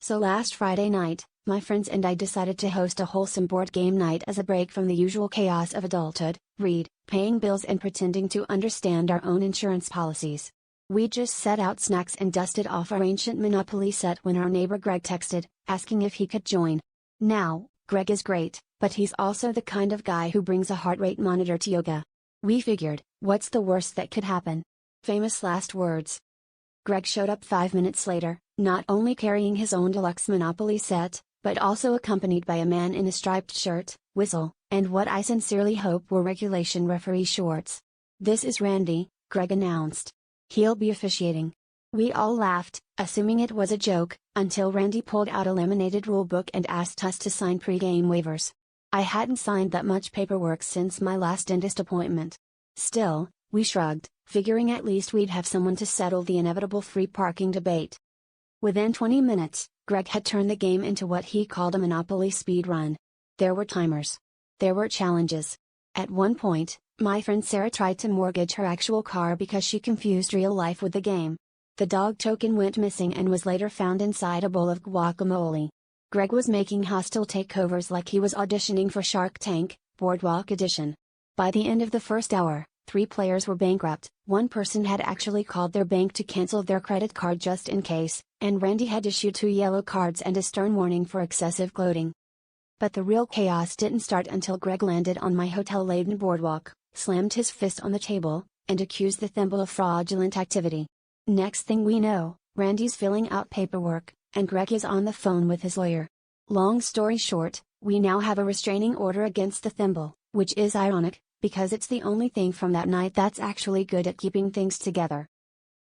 So last Friday night, my friends and I decided to host a wholesome board game night as a break from the usual chaos of adulthood, read, paying bills and pretending to understand our own insurance policies. We just set out snacks and dusted off our ancient Monopoly set when our neighbor Greg texted, asking if he could join. Now, Greg is great, but he's also the kind of guy who brings a heart rate monitor to yoga. We figured, what's the worst that could happen? Famous last words. Greg showed up 5 minutes later, not only carrying his own deluxe Monopoly set, but also accompanied by a man in a striped shirt, whistle, and what I sincerely hope were regulation referee shorts. "This is Randy," Greg announced. "He'll be officiating." We all laughed, assuming it was a joke, until Randy pulled out a laminated rulebook and asked us to sign pre-game waivers. I hadn't signed that much paperwork since my last dentist appointment. Still, we shrugged, figuring at least we'd have someone to settle the inevitable free parking debate. Within 20 minutes, Greg had turned the game into what he called a Monopoly speed run. There were timers. There were challenges. At one point, my friend Sarah tried to mortgage her actual car because she confused real life with the game. The dog token went missing and was later found inside a bowl of guacamole. Greg was making hostile takeovers like he was auditioning for Shark Tank, Boardwalk Edition. By the end of the first hour, 3 players were bankrupt, one person had actually called their bank to cancel their credit card just in case, and Randy had issued 2 yellow cards and a stern warning for excessive gloating. But the real chaos didn't start until Greg landed on my hotel-laden boardwalk, slammed his fist on the table, and accused the Thimble of fraudulent activity. Next thing we know, Randy's filling out paperwork, and Greg is on the phone with his lawyer. Long story short, we now have a restraining order against the Thimble, which is ironic, because it's the only thing from that night that's actually good at keeping things together.